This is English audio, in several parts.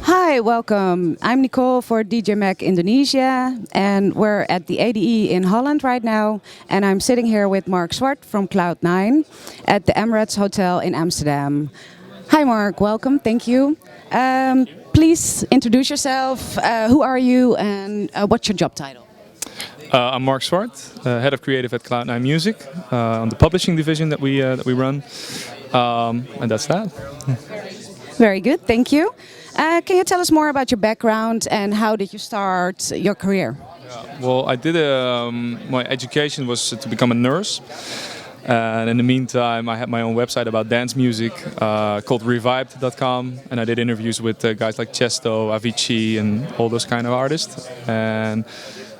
Hi, welcome. I'm Nicole for DJ Mag Indonesia, and we're at the ADE in Holland right now. And I'm sitting here with Marc Zwart from Cloudnine at the Emirates Hotel in Amsterdam. Hi, Marc. Welcome. Thank you. Please introduce yourself. Who are you, and what's your job title? I'm Marc Zwart, head of creative at Cloudnine Music, on the publishing division that we run, and that's that. Very good. Thank you. Can you tell us more about your background and how did you start your career? Well, I did my education was to become a nurse, and in the meantime, I had my own website about dance music called Revived.com, and I did interviews with guys like Chesto, Avicii, and all those kind of artists. And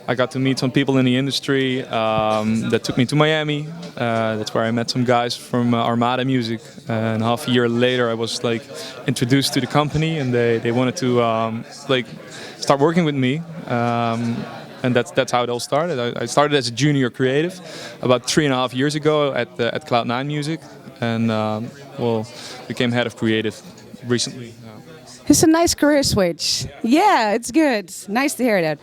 I got to meet some people in the industry that took me to Miami. That's where I met some guys from Armada Music. And half a year later, I was like introduced to the company, and they wanted to like start working with me. And that's how it all started. I started as a junior creative about 3.5 years ago at Cloudnine Music, and well, became head of creative recently. It's a nice career switch. Yeah, it's good. Nice to hear that.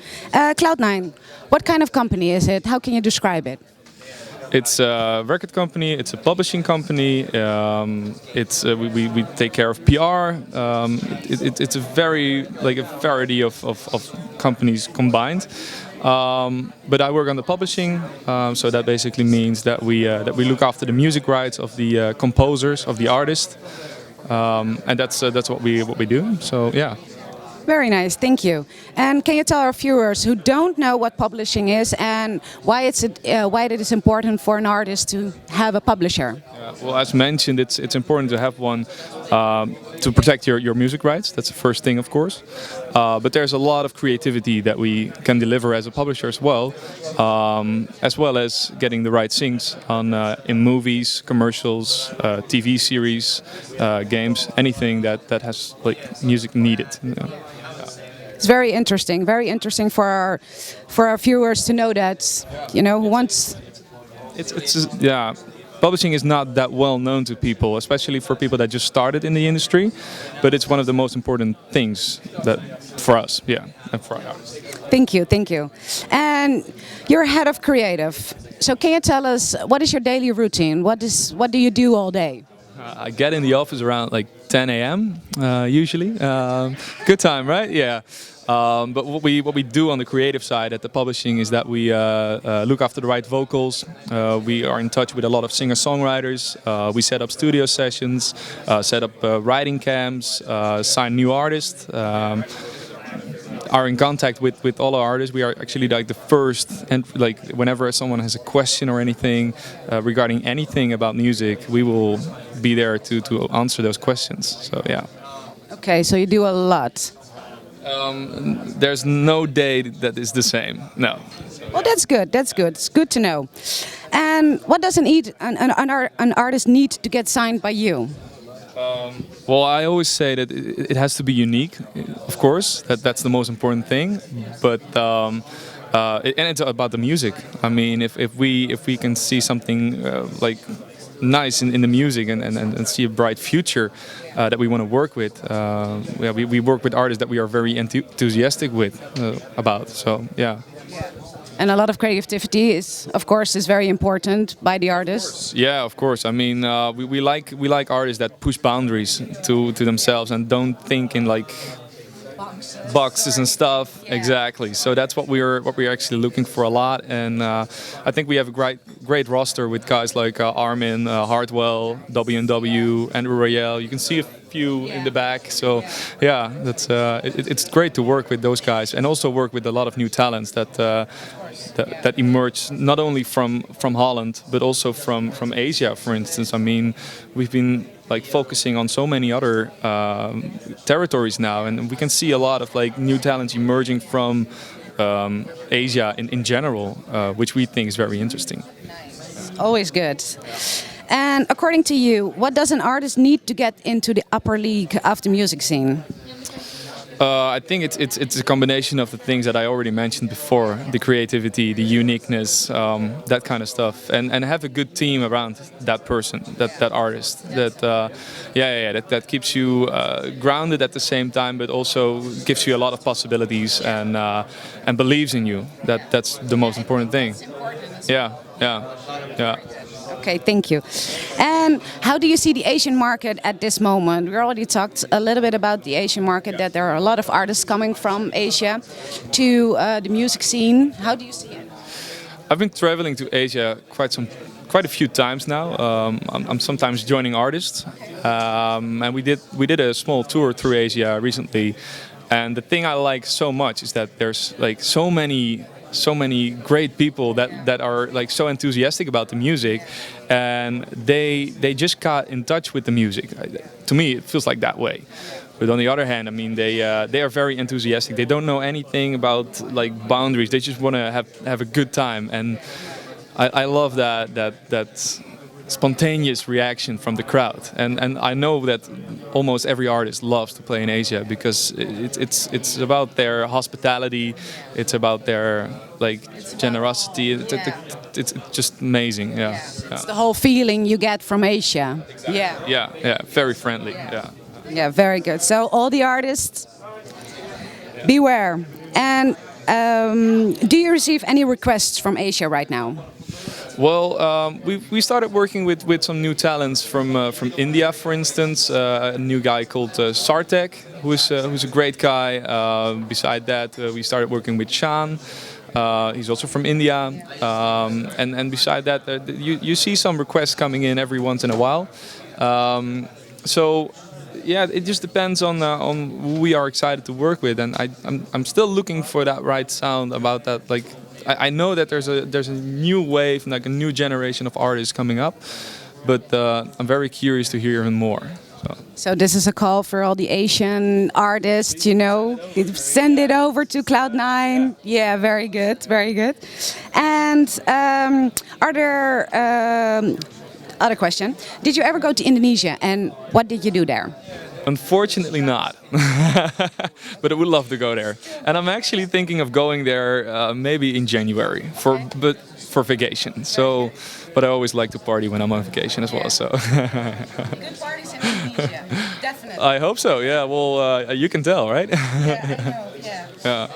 Cloudnine, what kind of company is it? How can you describe it? It's a record company. It's a publishing company. We take care of PR. It's a very like a variety of companies combined. But I work on the publishing, so that basically means that we look after the music rights of the composers, of the artists. And that's what we do. So yeah. Very nice, thank you. And can you tell our viewers who don't know what publishing is and why it is important for an artist to have a publisher? Well, as mentioned, it's important to have one to protect your music rights. That's the first thing, of course. But there's a lot of creativity that we can deliver as a publisher as well as getting the right things on in movies, commercials, TV series, games, anything that has like music needed. You know. It's very interesting for our viewers to know that, you know, who wants. It's yeah. Publishing is not that well known to people, especially for people that just started in the industry. But it's one of the most important things that for us, yeah, and for our artists. Thank you. And you're head of creative. So can you tell us what is your daily routine? What do you do all day? I get in the office around like 10 a.m. Usually. Good time, right? Yeah. But what we do on the creative side at the publishing is that we look after the right vocals. We are in touch with a lot of singer-songwriters. We set up studio sessions, set up writing camps, sign new artists. Are in contact with all our artists. We are actually like the first, and like whenever someone has a question or anything regarding anything about music, we will be there to answer those questions. So yeah. Okay, so you do a lot. There's no day that is the same. No. Well, that's good. It's good to know. And what does an artist need to get signed by you? Well, I always say that it has to be unique, of course. That's the most important thing. But and it's about the music. I mean, if we can see something like nice in the music and see a bright future that we want to work with. We work with artists that we are very enthusiastic with about. So yeah. And a lot of creativity is very important by the artists. Yeah, of course. I mean, we like artists that push boundaries to themselves and don't think in like boxes and stuff. Yeah. Exactly. So that's what we're actually looking for a lot. And I think we have a great roster with guys like Armin, Hardwell, W&W, Andrew Royale. You can see a few in the back. So yeah, that's it's great to work with those guys and also work with a lot of new talents that emerge not only from Holland but also from Asia, for instance. I mean, we've been like focusing on so many other territories now, and we can see a lot of like new talents emerging from Asia in general, which we think is very interesting. Always good. And according to you, what does an artist need to get into the upper league of the music scene? I think it's a combination of the things that I already mentioned before: the creativity, the uniqueness, that kind of stuff, and have a good team around that person, that artist. That keeps you grounded at the same time, but also gives you a lot of possibilities and believes in you. That's the most important thing. Yeah, yeah, yeah. Okay, thank you. And how do you see the Asian market at this moment? We already talked a little bit about the Asian market, that there are a lot of artists coming from Asia to the music scene. How do you see it? I've been traveling to Asia quite a few times now. I'm sometimes joining artists, and we did a small tour through Asia recently. And the thing I like so much is that there's like so many great people that are like so enthusiastic about the music, and they just got in touch with the music. To me, it feels like that way. But on the other hand, I mean, they are very enthusiastic. They don't know anything about like boundaries. They just want to have a good time, and I love that spontaneous reaction from the crowd. And I know that almost every artist loves to play in Asia because it's about their hospitality, it's about their like generosity. It's just amazing. Yeah. It's the whole feeling you get from Asia. Yeah, very friendly. Yeah, very good. So all the artists, beware. And do you receive any requests from Asia right now? Well, we started working with some new talents from India, for instance. A new guy called Sartek, who's a great guy. Beside that, we started working with Shan. He's also from India. And beside that, you see some requests coming in every once in a while. So yeah, it just depends on who we are excited to work with, and I'm still looking for that right sound about that. Like I know that there's a new wave, like a new generation of artists coming up, but I'm very curious to hear even more. So this is a call for all the Asian artists, you know, send it over to Cloudnine. Yeah, very good, very good. And are there other question? Did you ever go to Indonesia, and what did you do there? Unfortunately not, but I would love to go there. And I'm actually thinking of going there maybe in January for vacation. So, but I always like to party when I'm on vacation as well. So. Good parties in Indonesia, definitely. I hope so. Yeah. Well, you can tell, right? Yeah, I know. Yeah. Yeah.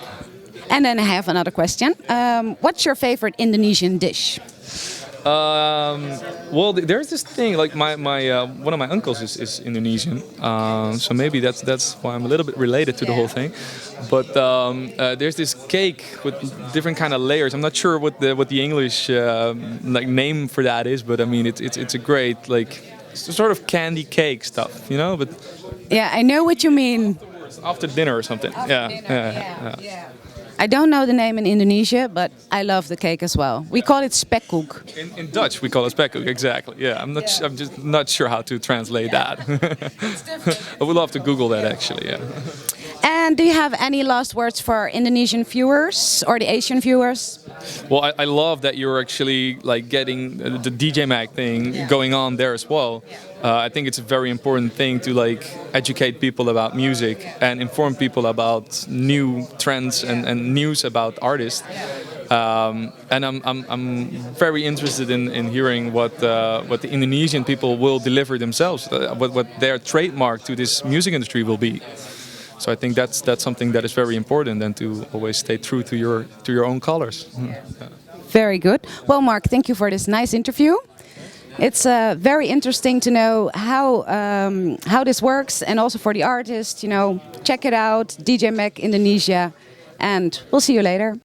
And then I have another question. What's your favorite Indonesian dish? Well, there's this thing, like my one of my uncles is Indonesian, so maybe that's why I'm a little bit related to the whole thing. But there's this cake with different kind of layers. I'm not sure what the English like name for that is, but I mean it's a great like sort of candy cake stuff, you know. But yeah, I know what you mean. After dinner or something. Yeah. I don't know the name in Indonesia, but I love the cake as well. We call it spekkoek. In Dutch, we call it spekkoek. Exactly. Yeah, I'm just not sure how to translate that. It's different. I would love to Google that actually. Yeah. And do you have any last words for Indonesian viewers or the Asian viewers? Well, I love that you're actually like getting the DJ Mag thing going on there as well. I think it's a very important thing to like educate people about music and inform people about new trends and news about artists. And I'm very interested in hearing what the Indonesian people will deliver themselves, what their trademark to this music industry will be. So I think that's something that is very important, and to always stay true to your own colors. Very good. Well, Marc, thank you for this nice interview. It's very interesting to know how this works, and also for the artists. You know, check it out, DJ Mag Indonesia, and we'll see you later.